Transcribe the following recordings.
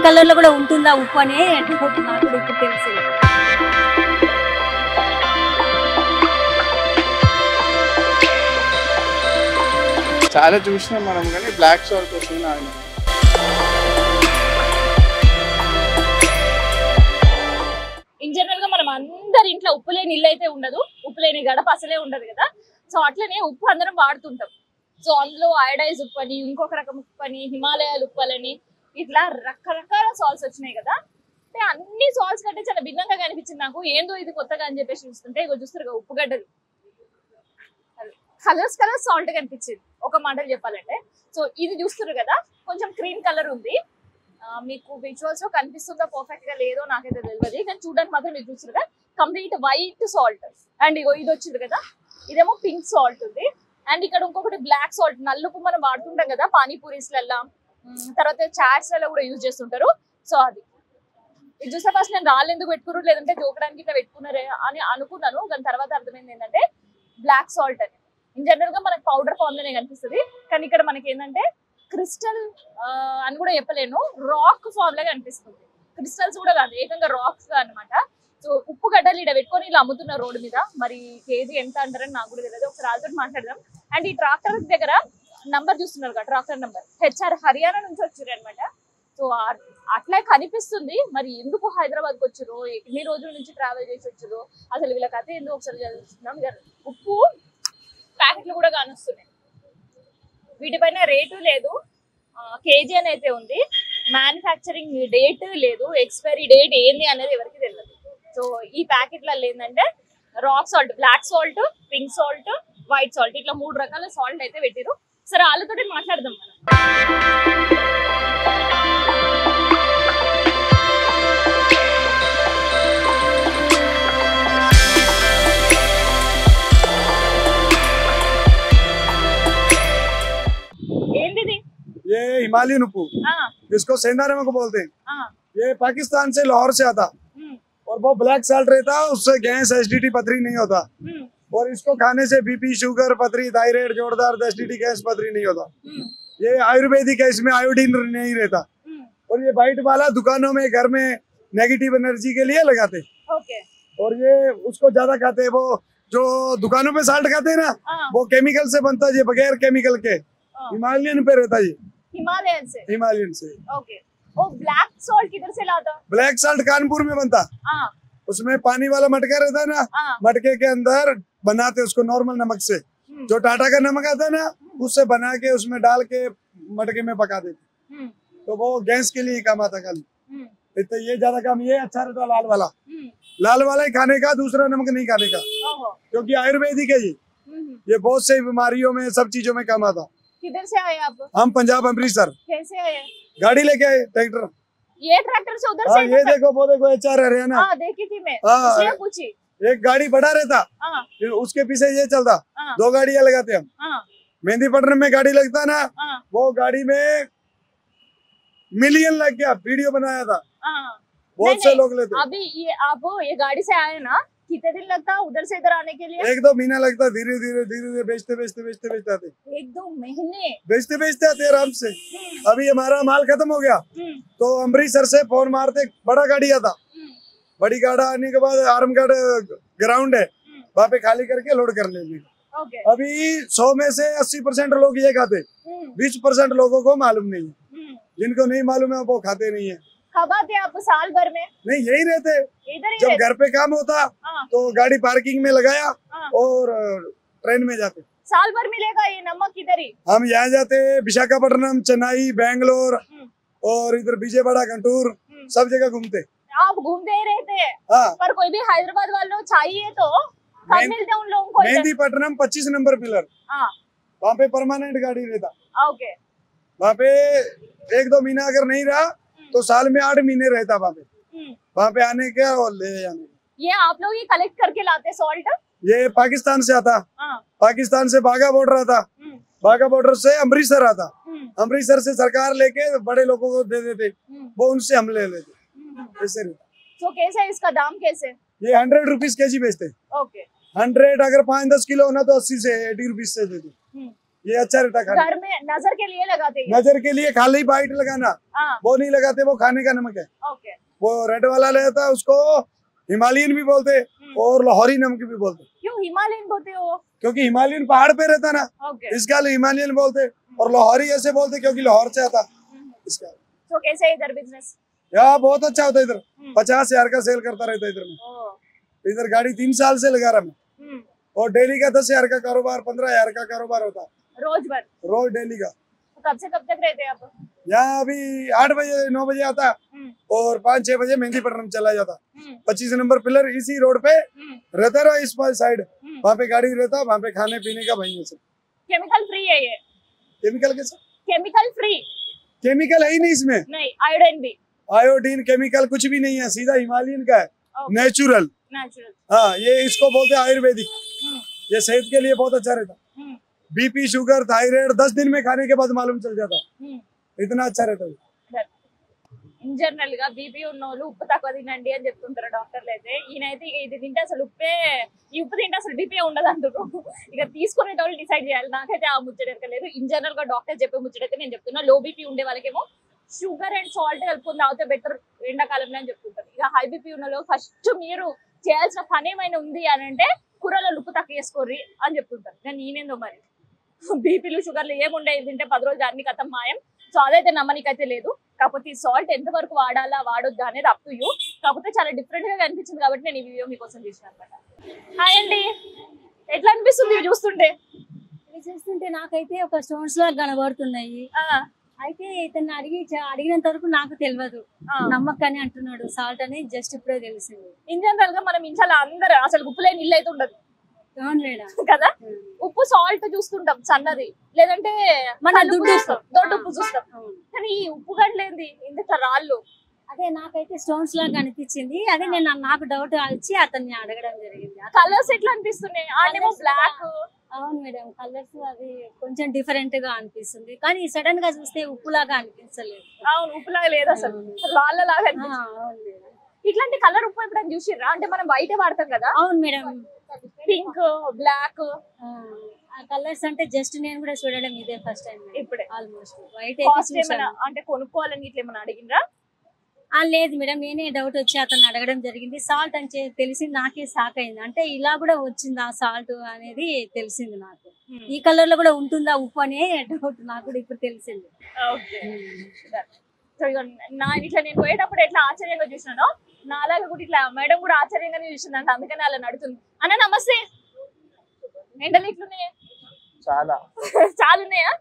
Colour లో కూడా ఉంటుందా ఉప్పు అని అనుకుంటున్నాను, నాకు ఇప్పుడు తెలిసింది. చాలా చూసినాం మనం, కానీ బ్లాక్ సాల్ట్ వస్తుంది నాకు. ఇన్ జనరల్ గా మనం అందరి ఇంట్లో ఉప్పు లేని ఇల్లు అయితే ఉండదు, ఉప్పు లేని గడప అసలే ఉండదు కదా. సో అట్లనే ఉప్పు అందరం వాడుతుంటాం. సో అందులో అయోడైజ్ ఉప్పు అని, ఇంకొక రకం ఉప్పు అని, హిమాలయాల ఉప్పులని, ఇట్లా రకరకాల సాల్ట్స్ వచ్చినాయి కదా. అంటే అన్ని సాల్ట్స్ కంటే చాలా భిన్నంగా కనిపించింది నాకు. ఏందో ఇది కొత్తగా అని చెప్పేసి చూస్తుంటే ఇగో చూస్తారు ఉప్పు గడ్డలు, కలర్స్ సాల్ట్ కనిపించింది ఒక మాటలు చెప్పాలంటే. సో ఇది చూస్తున్నారు కదా, కొంచెం క్రీమ్ కలర్ ఉంది. మీకు విజువల్స్ లో కనిపిస్తుందో పర్ఫెక్ట్ గా లేదో నాకైతే తెలియదు, కానీ చూడడానికి మాత్రం మీరు చూస్తారు కదా కంప్లీట్ వైట్ సాల్ట్. అండ్ ఇగో ఇది వచ్చింది కదా, ఇదేమో పింక్ సాల్ట్ ఉంది. అండ్ ఇక్కడ ఇంకొకటి బ్లాక్ సాల్ట్, నల్లుపు మనం వాడుతుంటాం కదా పానీపూరీస్లలో, తర్వాత చాట్స్ లలో కూడా యూజ్ చేస్తుంటారు. సో అది ఇది చూస్తే ఫస్ట్ నేను రాళ్ళు ఎందుకు పెట్టుకున్నారు లేదంటే జోకడానికి ఇట్లా పెట్టుకున్నారే అని అనుకున్నాను, దాని తర్వాత అర్థమైంది ఏంటంటే బ్లాక్ సాల్ట్ అని. ఇన్ జనరల్ గా మనకి పౌడర్ ఫామ్ లోనే కనిపిస్తుంది, కానీ ఇక్కడ మనకి ఏంటంటే క్రిస్టల్ అని కూడా చెప్పలేను, రాక్ ఫామ్ లాగా కనిపిస్తుంది. క్రిస్టల్స్ కూడా కాదు, ఏకంగా రాక్స్ అనమాట. సో ఉప్పు గడ్డలు ఇక్కడ పెట్టుకొని ఇలా అమ్ముతున్నారు రోడ్డు మీద. మరి కేజీ ఎంత అంటారని నాకు కూడా తెలియదు, ఒకసారి వాళ్ళతో మాట్లాడదాం. అండ్ ఈ ట్రాక్టర్ దగ్గర నంబర్ చూస్తున్నారు కదా, ట్రాక్టర్ నంబర్ HR హర్యానా నుంచి వచ్చారు అనమాట. సో అట్లా కనిపిస్తుంది. మరి ఎందుకు హైదరాబాద్ కు వచ్చారు, ఎన్ని రోజుల నుంచి ట్రావెల్ చేసి వచ్చారు, అసలు వీళ్ళ కథ ఎందుకు ఒకసారి చదువుతున్నాం. ఉప్పు ప్యాకెట్లు కూడా కానొస్తున్నాయి, వీటిపైన రేటు లేదు, కేజీ అని అయితే ఉంది, మ్యానుఫ్యాక్చరింగ్ డేట్ లేదు, ఎక్స్పైరీ డేట్ ఏంది అనేది ఎవరికి తెలియదు. సో ఈ ప్యాకెట్లలో ఏంటంటే rock salt, black salt, pink salt, white salt, ఇట్లా 3 రకాల సాల్ట్ అయితే పెట్టిరు. సరే వాళ్ళతో మాట్లాడదాం మనం. ये हिमालयन उप्पू, इसको सेंधा नमक बोलते हैं। ये पाकिस्तान से लाहौर से आता और वो ब्लैक साल्ट रहता है, उससे गैस एसिडिटी पथरी नहीं होता। और इसको खाने से बीपी शुगर पथरी थायराइड जोरदार एसिडिटी गैस पथरी नहीं होता। ये आयुर्वेदिक है, इसमें आयोडीन नहीं रहता। और ये वाइट वाला दुकानों में घर में नेगेटिव एनर्जी के लिए लगाते। और ये उसको ज्यादा खाते हैं, वो जो दुकानों पे साल्ट खाते हैं ना, वो केमिकल से बनता है, ये बगैर केमिकल के हिमालयन पे रहता है। हिमालयन से ओके। वो ब्लैक सॉल्ट किधर से लाता? ब्लैक सॉल्ट कानपुर में बनता। उसमें पानी वाला मटका रहता है ना, मटके के अंदर बनाते उसको नॉर्मल नमक से, जो टाटा का नमक आता है ना, उससे बना के उसमें डाल के मटके में पका देते। तो वो गैस के लिए काम आता खाली। तो ये ज्यादा काम ये अच्छा रहता लाल वाला ही खाने का, दूसरा नमक नहीं खाने का, क्योंकि आयुर्वेदिक है ये बहुत से बीमारियों में सब चीजों में काम आता। किधर से आए आप? हम पंजाब अमृतसर। कैसे आए? गाड़ी लेके आए, ट्रैक्टर। ये ट्रैक्टर से उधर से? ये देखो वो देखो HR हरियाणा। देखी थी मैं, इसलिए पूछी। एक गाड़ी बड़ा रहता, फिर उसके पीछे ये चलता, 2 गाड़ियां लगाते हम। मेहंदीपट्टनम में गाड़ी लगता ना, वो गाड़ी में मिलियन लग गया, वीडियो बनाया था, बहुत से लोग लेते। अभी ये आप ये गाड़ी से आए ना, कितने दिन लगता है उधर से इधर आने के लिए? 1-2 महीना लगता, धीरे धीरे बेचते आते। 1-2 महीने बेचते आते आराम से। अभी हमारा माल खत्म हो गया तो अमृतसर से फोन मारते, बड़ा गाड़ी आता, बड़ी गाड़ी आने के बाद आरामगढ़ ग्राउंड है, वहाँ पे खाली करके लोड कर लेंगे। अभी 100 में से 80% लोग ये खाते, 20% लोगों को मालूम नहीं है, जिनको नहीं मालूम है वो खाते नहीं है। कब आते आप साल भर में? नहीं यही रहते, इधर ही जब घर पे काम होता तो गाड़ी पार्किंग में लगाया और ट्रेन में जाते। साल भर मिलेगा ये नमक इधर ही? हम यहाँ जाते विशाखापट्टनम, चेन्नई, बेंगलोर और इधर विजयवाड़ा, गुंटूर, सब जगह घूमते। आप घूमते ही रहते हैं? पर कोई भी हैदराबाद वालों चाहिए तो कब मिलते उन लोगों को? मेहंदीपट्टनम 25 नंबर पिलर, वहाँ पे परमानेंट गाड़ी रहता। ओके। वहाँ पे 1-2 महीना अगर नहीं रहा तो साल में 8 महीने रहता वहाँ पे आने के और ले जाने। ये आप लोग ही कलेक्ट करके लाते सॉल्ट? ये पाकिस्तान से आता, पाकिस्तान से बाघा बॉर्डर आता, बाघा बॉर्डर से अमृतसर आता, अमृतसर से सरकार लेके बड़े लोगों को दे देते, वो उनसे हम ले लेते, ऐसे रहता। तो कैसे इसका दाम कैसे? ये 100 रुपीज kg बेचते। ओके। 100 अगर 5-10 किलो होना तो 80 से 80 रुपीज से देते। ये अच्छा रहता खाने। घर में नजर के लिए लगाते हैं। नजर के लिए खाली वाइट लगाना, वो नहीं लगाते, वो खाने का नमक है। ओके। वो रेड वाला रहता है उसको हिमालयन भी बोलते और लाहौरी नमक भी बोलते। क्यों हिमालयन बोलते हो? क्योंकि हिमालयन पहाड़ पे रहता ना, इसका हिमालयन बोलते, और लाहौरी ऐसे बोलते क्योंकि लाहौर से आता इसका। तो कैसे है इधर बिजनेस? यहाँ बहुत अच्छा होता है इधर, 50,000 का सेल करता रहता है इधर में। इधर गाड़ी 3 साल से लगा रहा मैं, और डेली का 10,000 का कारोबार, 15,000 का कारोबार होता है रोज भर, रोज डेली का। तो कब से कब तक रहते हैं आप? यहाँ अभी 8 बजे 9 बजे आता और 5-6 बजे मेहंदीपट्टनम चला जाता। 25 नंबर पिलर इसी रोड पे रहता रहा, इस साइड वहाँ पे गाड़ी रहता, वहाँ पे खाने पीने का वही है सब। केमिकल फ्री है ये? केमिकल कैसे? Chemical free? केमिकल है ही नहीं इसमें, नहीं। आयोडीन भी? आयोडीन केमिकल कुछ भी नहीं है, सीधा हिमालयन का है, नेचुरल। नेचुरल। हाँ, ये इसको बोलते हैं आयुर्वेदिक। ये सेहत के लिए बहुत अच्छा रहता। बीपी शुगर थायराइड 10 दिन में खाने के बाद मालूम चल जाता, इतना अच्छा रहता है। ఇన్ జనరల్ గా బీపీ ఉన్నోళ్ళు ఉప్పు తక్కువ తినండి అని చెప్తుంటారు డాక్టర్లు అయితే. ఈయనైతే ఇక ఇది తింటే అసలు ఈ ఉప్పు తింటే అసలు బీపీ ఉండదు అంటారు. ఇక తీసుకునేటోళ్ళు డిసైడ్ చేయాలి. నాకైతే ఆ ముచ్చటెరకలేదు. ఇన్ జనరల్ గా డాక్టర్ చెప్పే ముచ్చటైతే నేను చెప్తున్నా. లో బీపీ ఉండే వాళ్ళకేమో షుగర్ అండ్ సాల్ట్ కలుపుకొని తాగితే బెటర్ ఎండాకాలంలో అని చెప్తుంటారు. ఇక హై బీపీ ఉన్న ఫస్ట్ మీరు చేయాల్సిన పని ఏమైనా ఉంది అని అంటే కూరలో ఉప్పు తక్కువ వేసుకోర్రి అని చెప్తుంటారు. కానీ నేనేందో మరి బీపీలు షుగర్లు ఏముండే తింటే 10 రోజులు అన్ని కథం మాయం. సో అదైతే నమ్మనికైతే లేదు. కాకపోతే ఈ సాల్ట్ ఎంత వరకు వాడాలా వాడొద్దా అనేది అప్ టు యూ. కాకపోతే చాలా డిఫరెంట్ గా కనిపించింది కాబట్టి నేను ఈ వీడియో మీకోసం చేసిన అనమాట. హాయ్ అండి, ఎట్లా అనిపిస్తుంది చూస్తుంటే? చూస్తుంటే నాకైతే ఒక స్టోన్స్ లాగా కనబడుతున్నాయి. అయితే ఇతన్ని అడిగినంత వరకు నాకు తెలియదు, నమ్మక్ అని అంటున్నాడు. సాల్ట్ అని జస్ట్ ఇప్పుడే తెలిసింది. ఇన్ జనరల్ గా మనం ఇంచాల అందరు అసలు ఉప్పు లేని ఇల్లు అయితే ఉండదు కదా. ఉప్పు సాల్ట్ చూస్తుంటాం సన్నది, లేదంటే మన దొడ్డు ఉప్పు చూస్తాం. కానీ ఈ ఉప్పు గంటలేంది ఇంత రాళ్ళు? అదే నాకైతే స్టోన్స్ లాగా అనిపించింది. అదే నేను నాకు డౌట్ వచ్చి అతన్ని అడగడం జరిగింది. కలర్స్ ఎట్లా అనిపిస్తున్నాయి? ఆడేమో బ్లాక్. అవును మేడం, కలర్స్ అది కొంచెం డిఫరెంట్ గా అనిపిస్తుంది, కానీ సడన్ గా చూస్తే ఉప్పులాగా అనిపించలేదు. అవును, ఉప్పులాగా లేదు అసలు, రాళ్ళలాగా అనిపిస్తుంది. ఇట్లాంటి కలర్ ఉప్పు ఎప్పుడైనా చూసిర్రా? అంటే మనం వైట్ వాడతాం కదా. అవును మేడం, పింక్ బ్లాక్ ఆ కలర్స్ అంటే జస్ట్ నేను కూడా చూడడం ఇదే ఫస్ట్ టైం. ఇప్పుడే ఆల్మోస్ట్ వైట్ అంటే కొనుక్కోవాలని ఇట్లా ఏమైనా అడిగినరా? లేదు మేడం, నేనే డౌట్ వచ్చి అతను అడగడం జరిగింది. సాల్ట్ అని తెలిసి నాకే షాక్ అయింది. అంటే ఇలా కూడా వచ్చిందా సాల్ట్ అనేది తెలిసింది నాకు. ఈ కలర్ లో కూడా ఉంటుందా ఉప్పు అనే డౌట్ నాకు కూడా ఇప్పుడు తెలిసింది. ఇట్లా నేను పోయేటప్పుడు ఎట్లా ఆశ్చర్యంగా చూసినానో నాలాగా కూడా ఇట్లా మేడం కూడా ఆశ్చర్యంగానే చూసిందంట. అందుకని అలా నడుతుంది. అన్న నమస్తే, ఎండలు ఇట్లున్నాయా? చాలా చాలా ఉన్నాయా?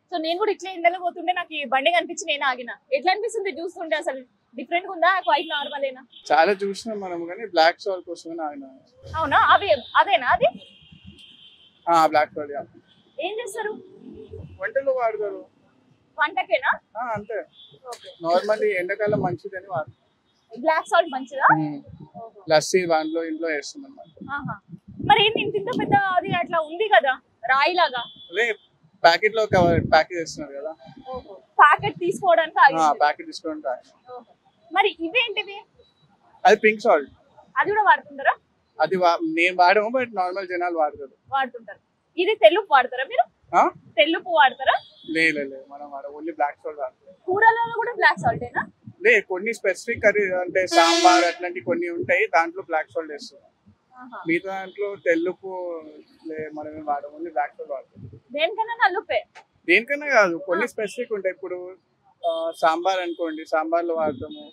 సో నేను కూడా ఇట్లా ఎండలో పోతుంటే నాకు ఈ బండి కనిపించి నేను ఆగిన. ఎట్లా అనిపిస్తుంది చూస్తుంటే? అసలు డిఫరెంట్ ఉందా? క్వైట్ నార్మల్ ఏనా? చాలా చూసినాం మనం, కానీ బ్లాక్ సాల్ట్ కోసం ఆగినా. అవునా? అవి అదేనా? అది బ్లాక్ సాల్ట్ ఏం చేస్తారు? వంటలో వాడతారు. వంటకేనా? అంతే, నార్మల్లీ ఎండాకాలం మంచిదని వాడతారు. బ్లాక్ సాల్ట్ మంచిదా? లస్సీ దాంట్లో ఇంట్లో వేస్తాం అన్నమాట. మరి ఇంత పెద్ద అది అట్లా ఉంది కదా రాయిలాగా. అదే ప్యాకెట్ లో ప్యాకెట్ చేస్తున్నారు కదా, ప్యాకెట్ తీసుకోవడానికి. ప్యాకెట్ తీసుకోవడానికి. మరి ఇవేంటివి? అది పింక్ సాల్ట్. అది కూడా వాడుతుంటారా? అది నేను వాడము, బట్ నార్మల్ జనాలు వాడుతుంటారు. ఇది తెల్లుపు వాడతారా మీరు? తెల్లుపు వాడతారా? లేదు, మనం ఓన్లీ బ్లాక్ సాల్ట్ వాడతాం. కూరలలో కూడా బ్లాక్ సాల్టేనా? లే, కొన్ని స్పెసిఫిక్ కర్రీ అంటే సాంబార్ అట్లాంటి కొన్ని ఉంటాయి, దాంట్లో బ్లాక్ సాల్ట్ వేస్తాం. మిగతా దాంట్లో తెల్లుపు మనం వాడము, ఓన్లీ బ్లాక్ సాల్ట్ వాడతాం. దేనికన్నా నల్లుపే? దేనికన్నా కాదు, కొన్ని స్పెసిఫిక్ ఉంటాయి. ఇప్పుడు సాంబార్ అనుకోండి, సాంబార్ లో వాడతాము,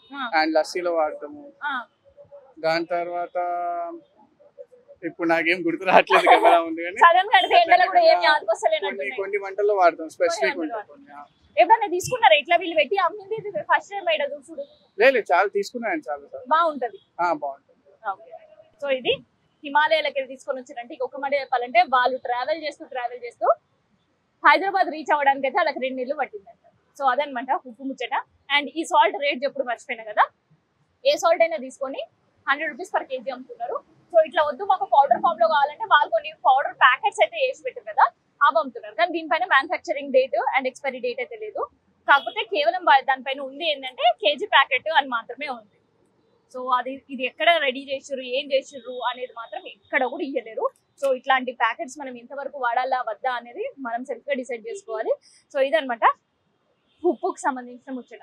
అండ్ లస్సీలో వాడతాము. దాని తర్వాత ఇప్పుడు నాకేం గుర్తు రావట్లేదు, కెమెరా ఉంది కానీ కొన్ని వంటల్లో వాడతాం, స్పెసిఫిక్ ఉంటాయి. ఎప్పుడన్నా తీసుకున్నారా ఇట్లా వీళ్ళు పెట్టి అమ్మింది? ఫస్ట్ టైం బయట చూడు. లేదు, చాలా తీసుకున్నాను, చాలా బాగుంటది. సో ఇది హిమాలయాలకి వెళ్ళి తీసుకొని వచ్చారంటే ఇంకొక మాట చెప్పాలంటే వాళ్ళు ట్రావెల్ చేస్తూ హైదరాబాద్ రీచ్ అవ్వడానికి అయితే వాళ్ళకి 2 నెలలు పట్టిందంట. సో అదనమాట ఉప్పు ముచ్చట. అండ్ ఈ సాల్ట్ రేట్ చెప్పుడు మర్చిపోయినా కదా. ఏ సాల్ట్ అయినా తీసుకొని 100 రూపీస్ పర్ కేజీ అమ్ముతున్నారు. సో ఇట్లా వద్దు మాకు పౌడర్ ఫామ్ లో కావాలంటే వాళ్ళు కొన్ని పౌడర్ ప్యాకెట్స్ అయితే వేసి పెట్టారు కదా, అవి అమ్ముతున్నారు. కానీ దీనిపైన manufacturing date and expiry date అయితే లేదు. కాకపోతే కేవలం దానిపైన ఉంది ఏంటంటే కేజీ ప్యాకెట్ అని మాత్రమే ఉంది. సో ఇది ఎక్కడ రెడీ చేసిర్రు, ఏం చేసిర్రు అనేది మాత్రం ఎక్కడ కూడా ఇయ్యలేరు. సో ఇట్లాంటి ప్యాకెట్స్ మనం ఇంతవరకు వాడాలా వద్దా అనేది మనం సెల్ఫ్ గా డిసైడ్ చేసుకోవాలి. సో ఇదనమాట ఉప్పుకు సంబంధించిన ముచ్చట.